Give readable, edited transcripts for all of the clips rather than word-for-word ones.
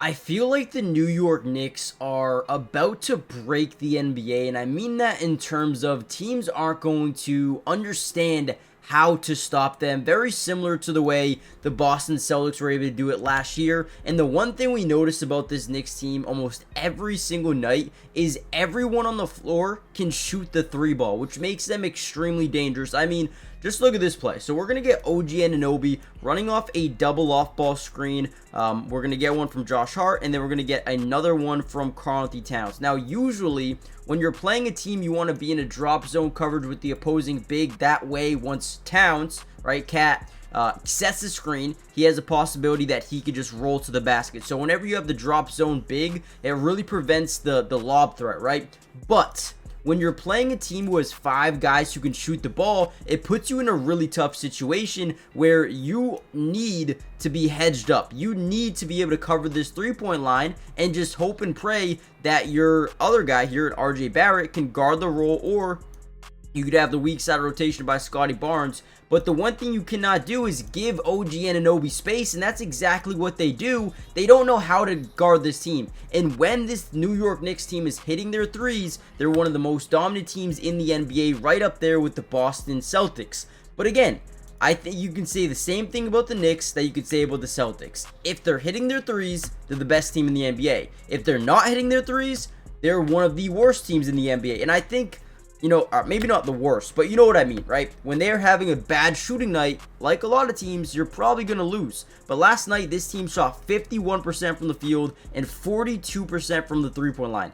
I feel like the New York Knicks are about to break the NBA, and I mean that in terms of teams aren't going to understand how to stop them. Very similar to the way the Boston Celtics were able to do it last year. And the one thing we notice about this Knicks team almost every single night is everyone on the floor can shoot the three ball, which makes them extremely dangerous. I mean, just look at this play. So we're going to get OG Anunoby running off a double off-ball screen. We're going to get one from Josh Hart, and then we're going to get another one from Karl-Anthony Towns. Now, usually, when you're playing a team, you want to be in a drop zone coverage with the opposing big. That way, once Towns, right, Cat, sets the screen, he has a possibility that he could just roll to the basket. So whenever you have the drop zone big, it really prevents the lob threat, right? But when you're playing a team who has 5 guys who can shoot the ball, it puts you in a really tough situation where you need to be hedged up. You need to be able to cover this three-point line and just hope and pray that your other guy here at RJ Barrett can guard the roll, or you could have the weak side rotation by Scotty Barnes. But the one thing you cannot do is give OG Anunoby space, and that's exactly what they do. They don't know how to guard this team. And when this New York Knicks team is hitting their threes, they're one of the most dominant teams in the NBA, right up there with the Boston Celtics. But again, I think you can say the same thing about the Knicks that you could say about the Celtics. If they're hitting their threes, they're the best team in the NBA. If they're not hitting their threes, they're one of the worst teams in the NBA. And I think, you know, maybe not the worst, but you know what I mean, right? When they're having a bad shooting night, like a lot of teams, you're probably going to lose. But last night, this team shot 51% from the field and 42% from the three-point line.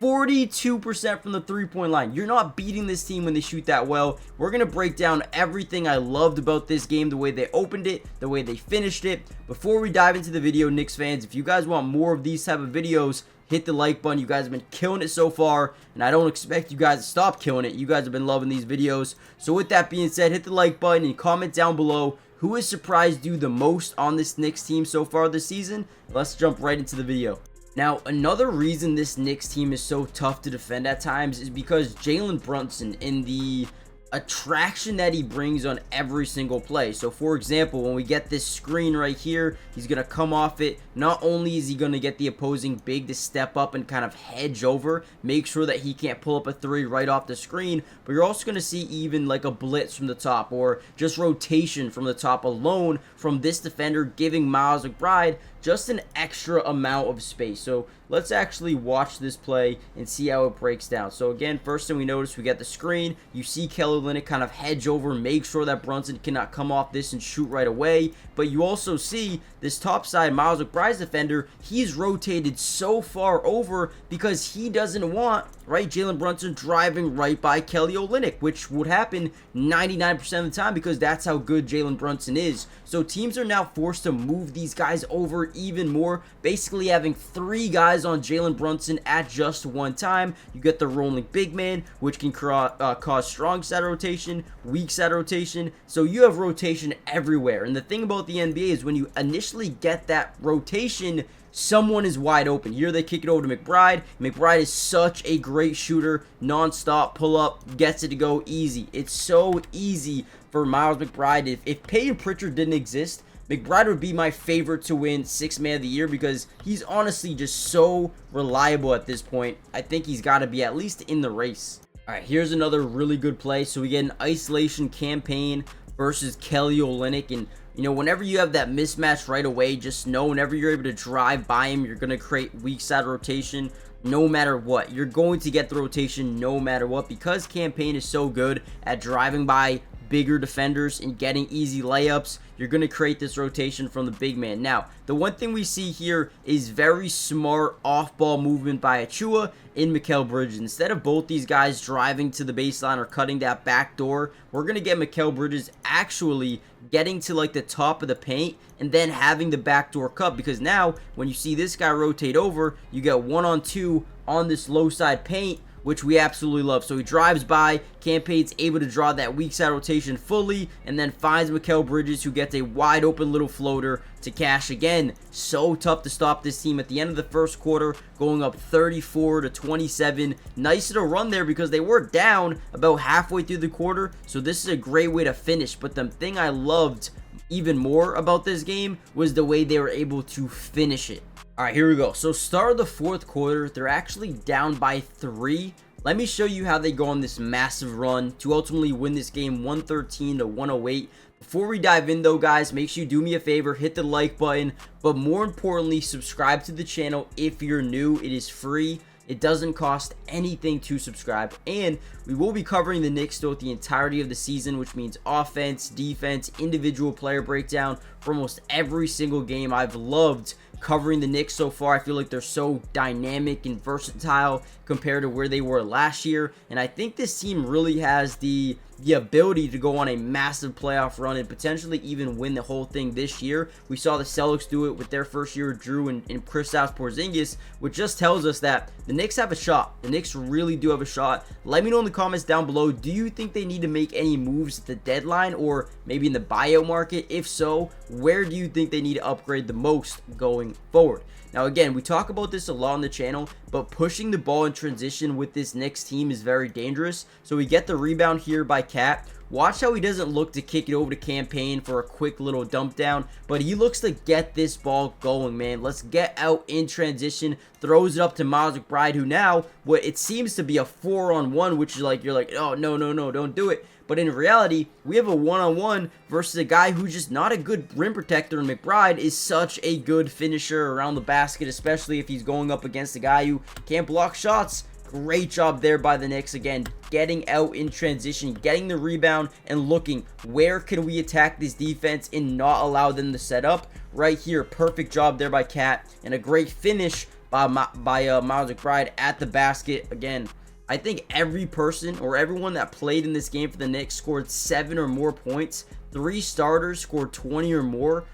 42% from the three-point line. You're not beating this team when they shoot that well. We're going to break down everything I loved about this game, the way they opened it, the way they finished it. Before we dive into the video, Knicks fans, if you guys want more of these type of videos, hit the like button. You guys have been killing it so far, and I don't expect you guys to stop killing it. You guys have been loving these videos. So with that being said, hit the like button and comment down below who has surprised you the most on this Knicks team so far this season. Let's jump right into the video. Now, another reason this Knicks team is so tough to defend at times is because Jalen Brunson, in the attraction that he brings on every single play. So for example, when we get this screen right here, he's going to come off it. Not only is he going to get the opposing big to step up and kind of hedge over, make sure that he can't pull up a three right off the screen, but you're also going to see even like a blitz from the top or just rotation from the top alone from this defender, giving Miles McBride just an extra amount of space. So let's actually watch this play and see how it breaks down. So again, first thing we notice, we get the screen. You see Kelly Olynyk kind of hedge over, make sure that Brunson cannot come off this and shoot right away. But you also see this top side Miles McBride's defender, he's rotated so far over because he doesn't want, right, Jalen Brunson driving right by Kelly Olynyk, which would happen 99% of the time because that's how good Jalen Brunson is. So teams are now forced to move these guys over even more, basically having 3 guys on Jalen Brunson at just one time. You get the rolling big man, which can cause strong side rotation, weak side rotation. So you have rotation everywhere. And the thing about the NBA is when you initially get that rotation, someone is wide open. Here they kick it over to McBride. McBride is such a great shooter, non-stop pull up, gets it to go easy. It's so easy for Miles McBride. If Peyton Pritchard didn't exist, McBride would be my favorite to win 6th Man of the Year because he's honestly just so reliable at this point. I think he's got to be at least in the race. All right, here's another really good play. So we get an isolation campaign versus Kelly Olynyk, and you know, whenever you have that mismatch right away, just know whenever you're able to drive by him, you're going to create weak side rotation no matter what. You're going to get the rotation no matter what because campaign is so good at driving by bigger defenders and getting easy layups. You're going to create this rotation from the big man. Now, the one thing we see here is very smart off-ball movement by Achua and Mikal Bridges. Instead of both these guys driving to the baseline or cutting that back door, we're going to get Mikal Bridges actually getting to like the top of the paint and then having the backdoor cut, because now when you see this guy rotate over, you get 1-on-2 on this low side paint, which we absolutely love. So he drives by, campaign's able to draw that weak side rotation fully, and then finds Mikal Bridges, who gets a wide open little floater to cash again. So tough to stop this team at the end of the first quarter, going up 34-27. Nice little run there because they were down about halfway through the quarter, so this is a great way to finish. But the thing I loved even more about this game was the way they were able to finish it. All right, here we go. So start of the fourth quarter, they're actually down by 3. Let me show you how they go on this massive run to ultimately win this game 113 to 108. Before we dive in though, guys, make sure you do me a favor, hit the like button, but more importantly, subscribe to the channel if you're new. It is free. It doesn't cost anything to subscribe, and we will be covering the Knicks throughout the entirety of the season, which means offense, defense, individual player breakdown for almost every single game. I've loved covering the Knicks so far. I feel like they're so dynamic and versatile compared to where they were last year, and I think this team really has the ability to go on a massive playoff run and potentially even win the whole thing this year. We saw the Celtics do it with their first year of Drew and Kristaps Porzingis, which just tells us that the Knicks have a shot. The Knicks really do have a shot. Let me know in the comments down below, do you think they need to make any moves at the deadline or maybe in the buyout market? If so, where do you think they need to upgrade the most going forward? Now again, we talk about this a lot on the channel, but pushing the ball in transition with this Knicks team is very dangerous. So we get the rebound here by Cat. Watch how he doesn't look to kick it over to Campaign for a quick little dump down, but he looks to get this ball going, man. Let's get out in transition. Throws it up to Miles McBride, who now, what it seems to be a 4-on-1, which is like, you're like, oh, no, don't do it. But in reality, we have a one-on-one versus a guy who's just not a good rim protector, and McBride is such a good finisher around the basket, especially if he's going up against a guy who can't block shots. Great job there by the Knicks. Again, getting out in transition, getting the rebound, and looking where can we attack this defense and not allow them to set up. Right here, perfect job there by Cat, and a great finish by Miles McBride at the basket. Again, I think every person or everyone that played in this game for the Knicks scored 7 or more points. 3 starters scored 20 or more,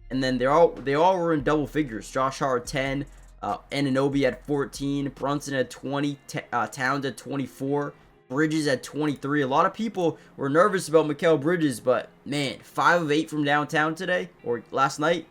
and then they all were in double figures. Josh Hart 10, Anunoby had 14, Brunson had 20, Towns had 24, Bridges had 23. A lot of people were nervous about Mikal Bridges, but man, 5 of 8 from downtown today or last night.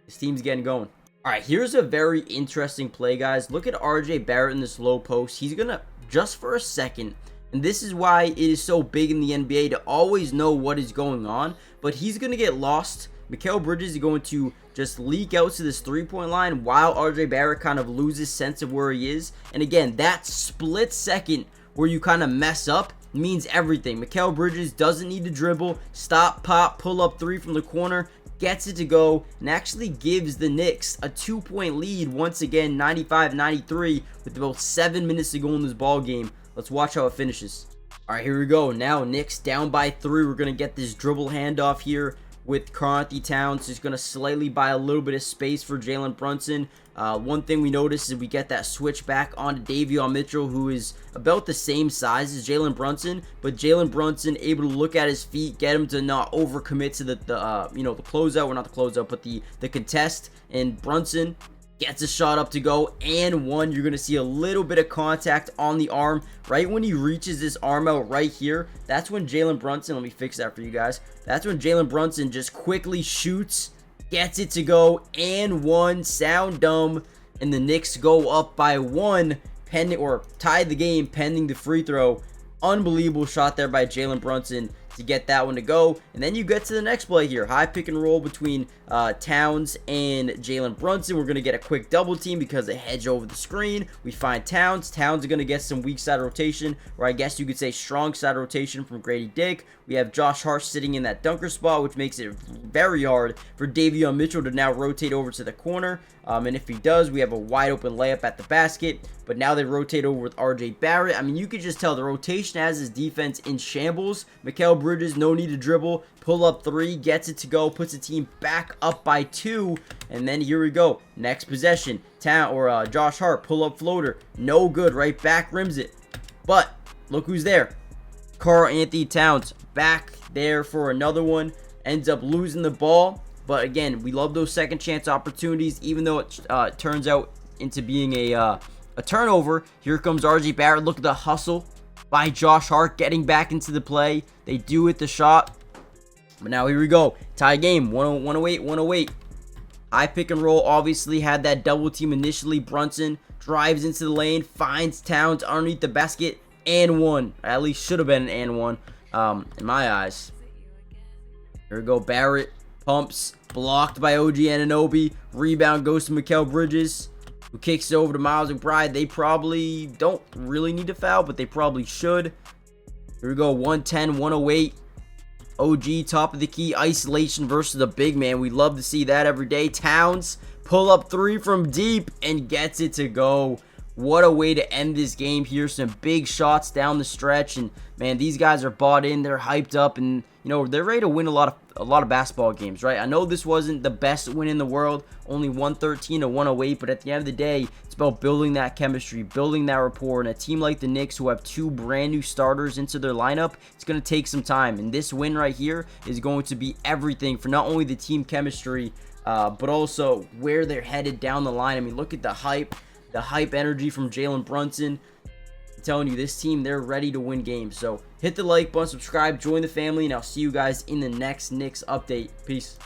This team's getting going. All right, here's a very interesting play, guys. Look at RJ Barrett in this low post. He's gonna, just for a second, and this is why it is so big in the NBA to always know what is going on, but he's going to get lost. Mikal Bridges is going to just leak out to this three-point line while RJ Barrett kind of loses sense of where he is. And again, that split second where you kind of mess up means everything. Mikal Bridges doesn't need to dribble, stop, pop, pull up 3 from the corner, gets it to go, and actually gives the Knicks a 2-point lead once again, 95-93, with about 7 minutes to go in this ball game. Let's watch how it finishes. All right, here we go. Now Knicks down by 3. We're going to get this dribble handoff here with Karl-Anthony Towns. He's going to slightly buy a little bit of space for Jalen Brunson. One thing we notice is we get that switch back onto Davion Mitchell, who is about the same size as Jalen Brunson, but Jalen Brunson able to look at his feet, get him to not overcommit to the closeout, or not the closeout, but the contest, and Brunson gets a shot up to go, and one. You're going to see a little bit of contact on the arm right when he reaches this arm out right here. That's when Jalen Brunson, let me fix that for you guys. That's when Jalen Brunson just quickly shoots, gets it to go, and one. Sound dumb, and the Knicks go up by 1 pending, or tied the game pending the free throw. Unbelievable shot there by Jalen Brunson to get that one to go. And then you get to the next play here. High pick and roll between Towns and Jalen Brunson. We're going to get a quick double team because they hedge over the screen. We find Towns. Towns are going to get some weak side rotation, or I guess you could say strong side rotation from Grady Dick. We have Josh Hart sitting in that dunker spot, which makes it very hard for Davion Mitchell to now rotate over to the corner. And if he does, we have a wide open layup at the basket. But now they rotate over with RJ Barrett. I mean, you could just tell the rotation has his defense in shambles. Mikal Bridges, no need to dribble. Pull up 3, gets it to go, puts the team back up by 2. And then here we go. Next possession. Josh Hart, pull up floater. No good. Right back rims it. But look who's there. Karl-Anthony Towns back there for another one. Ends up losing the ball. But again, we love those second chance opportunities, even though it turns out into being a turnover. Here comes RJ Barrett. Look at the hustle by Josh Hart getting back into the play. They do hit the shot. But now here we go. Tie game. 108. High pick and roll. Obviously had that double team initially. Brunson drives into the lane. Finds Towns underneath the basket. And one. At least should have been an and one in my eyes. Here we go. Barrett pumps. blocked by OG Anunoby. Rebound goes to Mikal Bridges, who kicks it over to Miles McBride. They probably don't really need to foul, but they probably should. Here we go, 110, 108. OG, top of the key, isolation versus a big man. We love to see that every day. Towns, pull up 3 from deep and gets it to go. What a way to end this game here. Some big shots down the stretch, and man, these guys are bought in. They're hyped up, and you know, they're ready to win a lot of basketball games, right? I know this wasn't the best win in the world, only 113 to 108, but at the end of the day, it's about building that chemistry, building that rapport, and a team like the Knicks, who have 2 brand new starters into their lineup, it's going to take some time, and this win right here is going to be everything for not only the team chemistry, but also where they're headed down the line. I mean, look at the hype energy from Jalen Brunson. I'm telling you, this team, they're ready to win games. So hit the like button, subscribe, join the family, and I'll see you guys in the next Knicks update. Peace.